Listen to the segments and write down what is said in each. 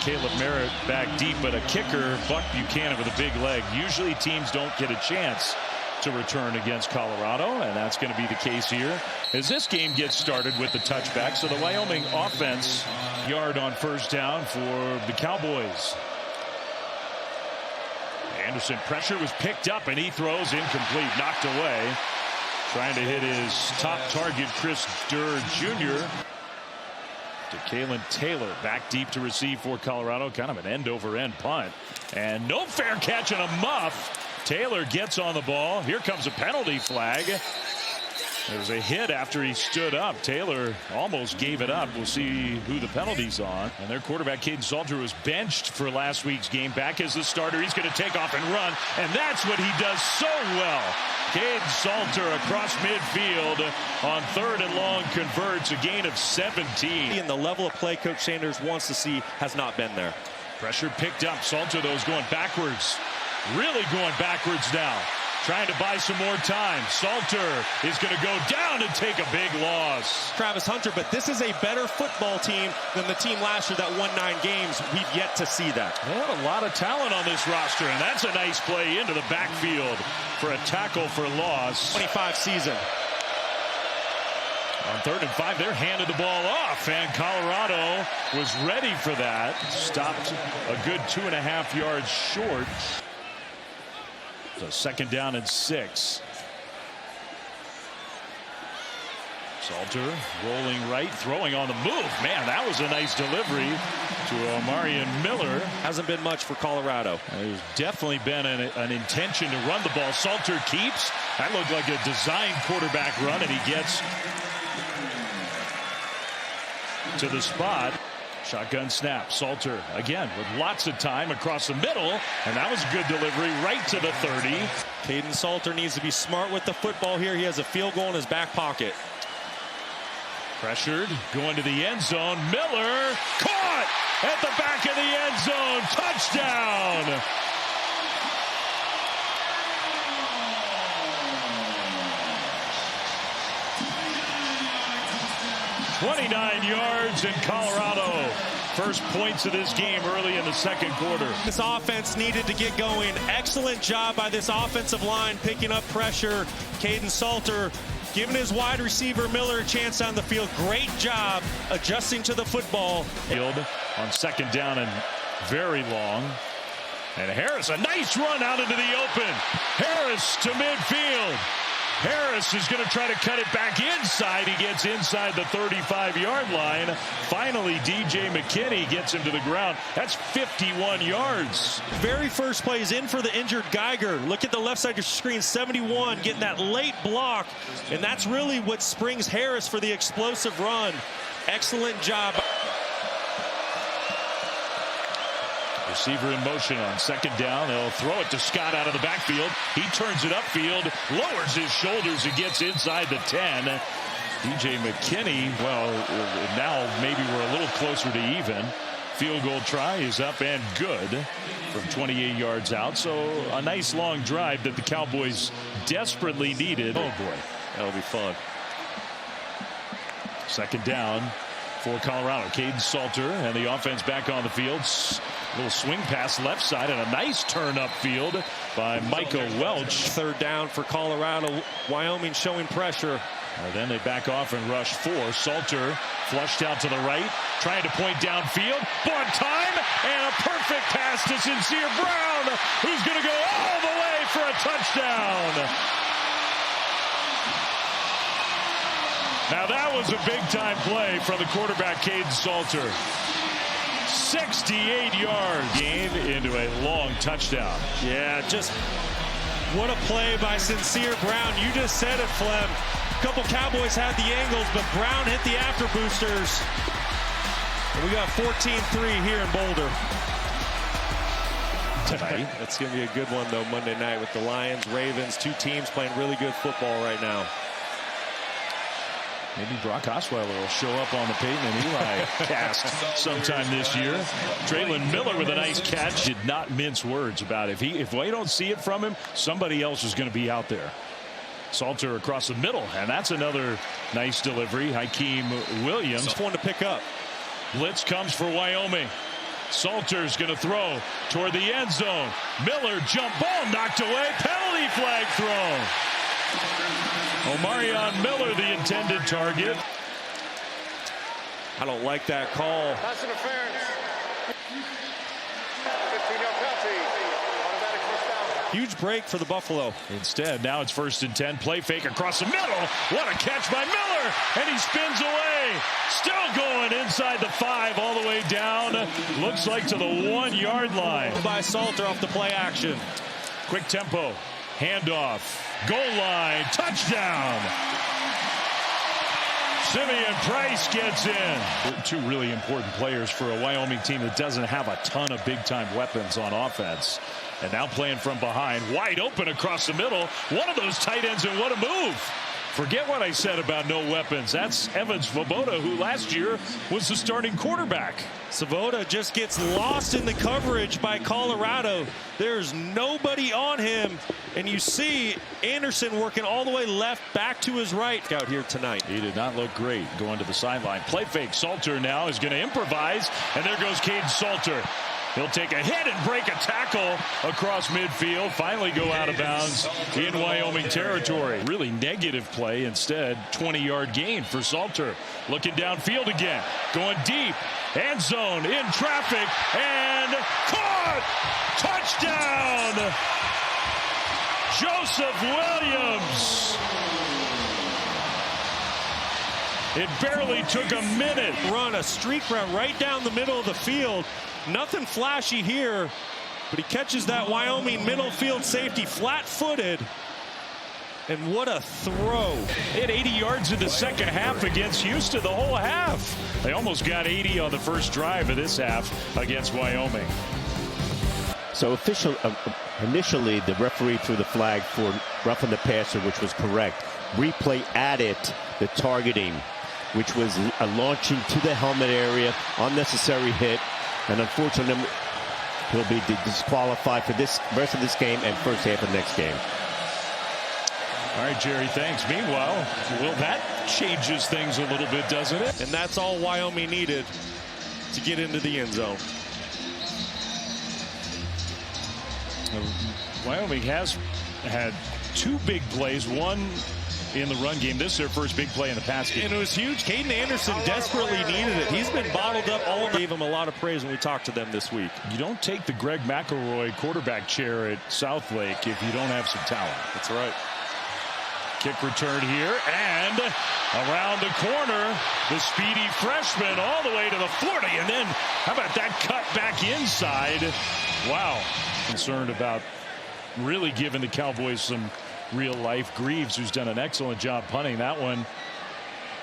Caleb Merritt back deep, but a kicker, Buck Buchanan, with a big leg. Usually teams don't get a chance to return against Colorado, and that's going to be the case here as this game gets started with the touchback. So the Wyoming offense yard on first down for the Cowboys. Anderson, pressure was picked up, and he throws incomplete, knocked away. Trying to hit his top target, Chris Durr Jr. To Kalen Taylor, back deep to receive for Colorado. Kind of an end-over-end punt. And no fair catch and a muff. Taylor gets on the ball. Here comes a penalty flag. There's a hit after he stood up. Taylor almost gave it up. We'll see who the penalty's on. And their quarterback, Kaidon Salter, was benched for last week's game. Back as the starter. He's going to take off and run. And that's what he does so well. Kaidon Salter across midfield on 3rd and long converts, a gain of 17. And the level of play Coach Sanders wants to see has not been there. Pressure picked up. Salter, though, is going backwards. Really going backwards now. Trying to buy some more time. Salter is going to go down and take a big loss. Travis Hunter, but this is a better football team than the team last year that won 9 games. We've yet to see that. They have a lot of talent on this roster, and that's a nice play into the backfield for a tackle for loss. 25 season. On 3rd and 5, they're handed the ball off, and Colorado was ready for that. Stopped a good 2.5 yards short. So 2nd down and 6. Salter rolling right, throwing on the move. Man, that was a nice delivery to Omarion Miller. Hasn't been much for Colorado. There's definitely been an intention to run the ball. Salter keeps. That looked like a designed quarterback run, and he gets to the spot. Shotgun snap. Salter again with lots of time across the middle, and that was a good delivery right to the 30. Kaidon Salter needs to be smart with the football here. He has a field goal in his back pocket. Pressured, going to the end zone. Miller caught at the back of the end zone. Touchdown. .29 yards in Colorado. First points of this game early in the 2nd quarter. This offense needed to get going. Excellent job by this offensive line picking up pressure. Kaidon Salter giving his wide receiver Miller a chance on the field. Great job adjusting to the football. Field on 2nd down and very long. And Harris, a nice run out into the open. Harris to midfield. Harris is going to try to cut it back inside. He gets inside the 35-yard line. Finally, DJ McKinney gets him to the ground. That's 51 yards. Very first play is in for the injured Geiger. Look at the left side of your screen, 71, getting that late block. And that's really what springs Harris for the explosive run. Excellent job. Receiver in motion on 2nd down. They'll throw it to Scott out of the backfield. He turns it upfield, lowers his shoulders, and gets inside the 10. DJ McKinney, well, now maybe we're a little closer to even. Field goal try is up and good from 28 yards out. So a nice long drive that the Cowboys desperately needed. Oh, boy. That'll be fun. 2nd down for Colorado. Kaidon Salter and the offense back on the field. Little swing pass left side and a nice turn upfield by Micah Welch. 3rd down for Colorado. Wyoming showing pressure. Then they back off and rush 4. Salter flushed out to the right, trying to point downfield. One time, and a perfect pass to Sincere Brown, who's going to go all the way for a touchdown. Now that was a big-time play from the quarterback, Kaidon Salter. 68 yards. Gained into a long touchdown. Yeah, just what a play by Sincere Brown. You just said it, Flem. A couple Cowboys had the angles, but Brown hit the after boosters. And we got 14-3 here in Boulder. Tonight. That's going to be a good one, though, Monday night with the Lions, Ravens, 2 teams playing really good football right now. Maybe Brock Osweiler will show up on the Peyton and Eli cast sometime this year. Traylon Miller with a nice catch. Did not mince words about it. If we don't see it from him, somebody else is going to be out there. Salter across the middle, and that's another nice delivery. Hakeem Williams. Tough one to pick up. Blitz comes for Wyoming. Salter's going to throw toward the end zone. Miller jump ball knocked away. Penalty flag thrown. Omarion Miller, the intended target. I don't like that call. Pass interference. 15-yard penalty. Automatic first down. Huge break for the Buffalo. Instead, now it's 1st and 10. Play fake across the middle. What a catch by Miller. And he spins away. Still going inside the 5 all the way down. Looks like to the 1-yard line. By Salter off the play action. Quick tempo. Handoff. Goal line. Touchdown. Simeon Price gets in. Two really important players for a Wyoming team that doesn't have a ton of big-time weapons on offense. And now playing from behind, wide open across the middle. One of those tight ends, and what a move. Forget what I said about no weapons. That's Evan Svoboda, who last year was the starting quarterback. Svoboda just gets lost in the coverage by Colorado. There's nobody on him. And you see Anderson working all the way left back to his right out here tonight. He did not look great going to the sideline. Play fake. Salter now is going to improvise. And there goes Kaidon Salter. He'll take a hit and break a tackle across midfield. Finally go out of bounds in Wyoming territory. Really negative play instead. 20-yard gain for Salter. Looking downfield again. Going deep. End zone in traffic. And caught! Touchdown! Joseph Williams. It barely took a minute. Run a streak route right down the middle of the field. Nothing flashy here, but he catches that Wyoming middle field safety flat-footed. And what a throw. Hit 80 yards in the second half against Houston, the whole half. They almost got 80 on the first drive of this half against Wyoming. So initially, the referee threw the flag for roughing the passer, which was correct. Replay added the targeting, which was a launching to the helmet area, unnecessary hit, and unfortunately, he'll be disqualified for this rest of this game and first half of next game. All right, Jerry, thanks. Meanwhile, well, that changes things a little bit, doesn't it? And that's all Wyoming needed to get into the end zone. Wyoming has had 2 big plays, one in the run game. This is their first big play in the pass game. And it was huge. Caden Anderson desperately needed it. He's been bottled up all day. Gave him a lot of praise when we talked to them this week. You don't take the Greg McElroy quarterback chair at Southlake if you don't have some talent. That's right. Kick return here, and around the corner, the speedy freshman all the way to the 40, and then how about that cut back inside? Wow. Concerned about really giving the Cowboys some real life. Greaves, who's done an excellent job punting that one,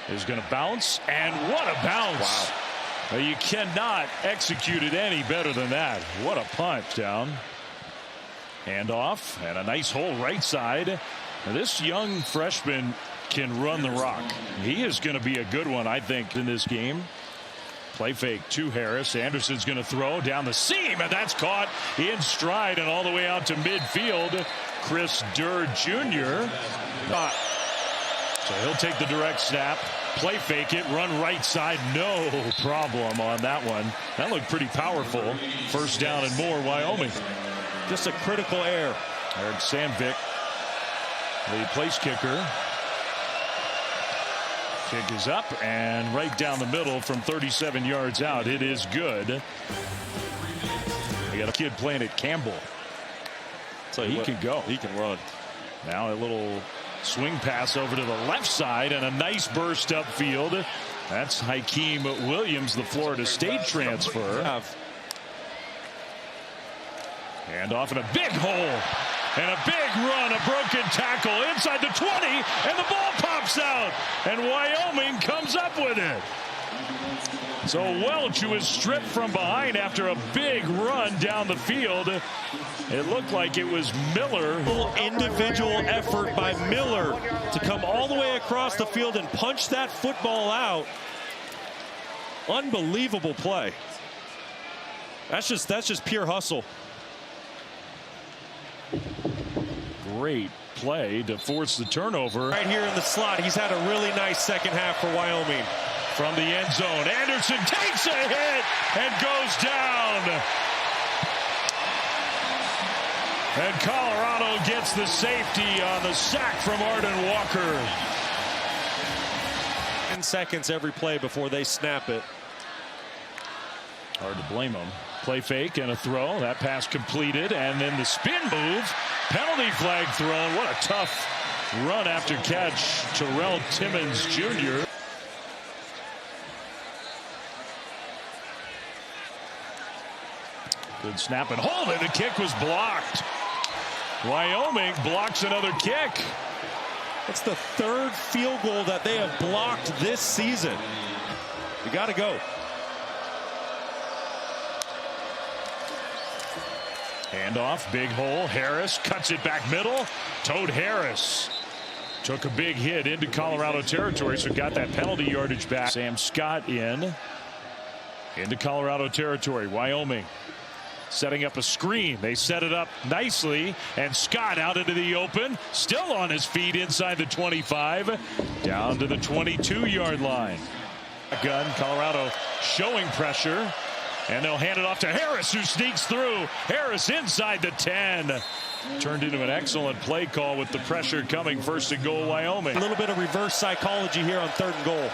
is going to bounce, and what a bounce. Wow. You cannot execute it any better than that. What a punt down. Handoff, and a nice hole right side. Now, this young freshman can run the rock. He is going to be a good one, I think, in this game. Play fake to Harris. Anderson's going to throw down the seam, and that's caught in stride and all the way out to midfield. Chris Durr Jr. So he'll take the direct snap. Play fake it, run right side, no problem on that one. That looked pretty powerful. First down and more, Wyoming. Just a critical error. Eric Sandvik, the place kicker. Kick is up and right down the middle from 37 yards out. It is good. We got a kid playing at Campbell. So he can go. He can run. Now a little swing pass over to the left side and a nice burst upfield. That's Hakeem Williams, the Florida State transfer. Hand off in a big hole. And a big run, a broken tackle inside the 20, and the ball pops out. And Wyoming comes up with it. So Welch, who was stripped from behind after a big run down the field. It looked like it was Miller. Individual effort by Miller to come all the way across the field and punch that football out. Unbelievable play. That's just pure hustle. Great play to force the turnover. Right here in the slot, he's had a really nice second half for Wyoming. from the end zone. Anderson takes a hit and goes down. And Colorado gets the safety on the sack from Arden Walker. 10 seconds every play before they snap it. Hard to blame him. Play fake and a throw. That pass completed. And then the spin move. Penalty flag thrown. What a tough run after catch. Terrell Timmons Jr. Good snap and hold it. The kick was blocked. Wyoming blocks another kick. It's the third field goal that they have blocked this season. You got to go. Handoff, big hole. Harris cuts it back middle. Toad Harris took a big hit into Colorado territory, so got that penalty yardage back. Sam Scott into Colorado territory. Wyoming setting up a screen. They set it up nicely, and Scott out into the open, still on his feet inside the 25, down to the 22-yard line. Gun, Colorado showing pressure, and they'll hand it off to Harris, who sneaks through. Harris inside the 10. Turned into an excellent play call with the pressure coming. First and goal, Wyoming. A little bit of reverse psychology here on 3rd and goal.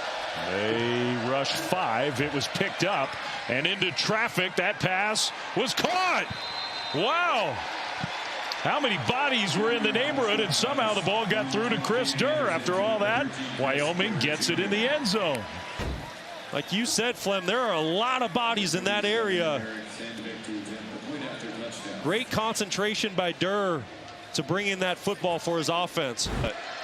They rushed 5. It was picked up and into traffic. That pass was caught. Wow. How many bodies were in the neighborhood, and somehow the ball got through to Chris Durr. After all that, Wyoming gets it in the end zone. Like you said, Flem, there are a lot of bodies in that area. Great concentration by Durr to bring in that football for his offense.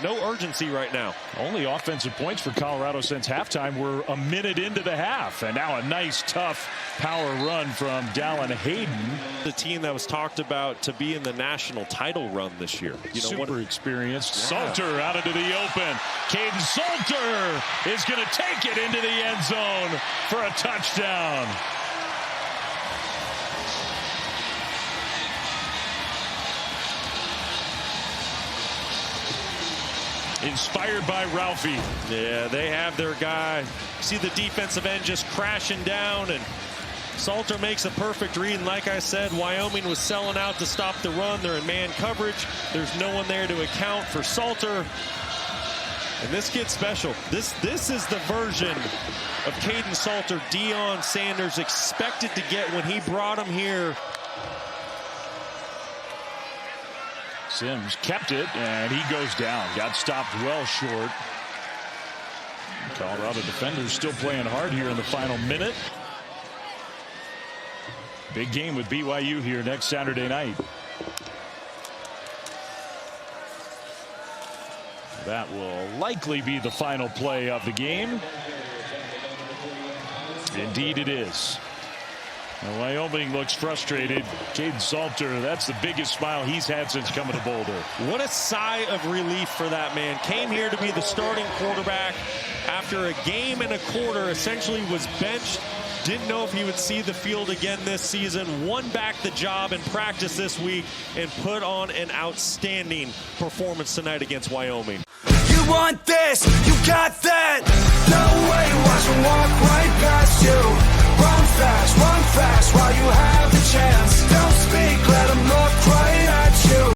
No urgency right now. Only offensive points for Colorado since halftime were a minute into the half. And now a nice, tough power run from Dallin Hayden. The team that was talked about to be in the national title run this year. You know, super experienced. Salter out into the open. Kaidon Salter is going to take it into the end zone for a touchdown. Inspired by Ralphie. Yeah, they have their guy. See the defensive end just crashing down, and Salter makes a perfect read. And like I said, Wyoming was selling out to stop the run. They're in man coverage. There's no one there to account for Salter. And this gets special. This is the version of Kaidon Salter Deion Sanders expected to get when he brought him here. Sims kept it, and he goes down. Got stopped well short. Colorado defenders still playing hard here in the final minute. Big game with BYU here next Saturday night. That will likely be the final play of the game. Indeed it is. Now, Wyoming looks frustrated. Kaidon Salter, that's the biggest smile he's had since coming to Boulder. What a sigh of relief for that man. Came here to be the starting quarterback after a game and a quarter, essentially was benched. Didn't know if he would see the field again this season. Won back the job in practice this week and put on an outstanding performance tonight against Wyoming. You want this, you got that. No way, watch them walk right past you. Run fast while you have the chance. Don't speak, let them look right at you.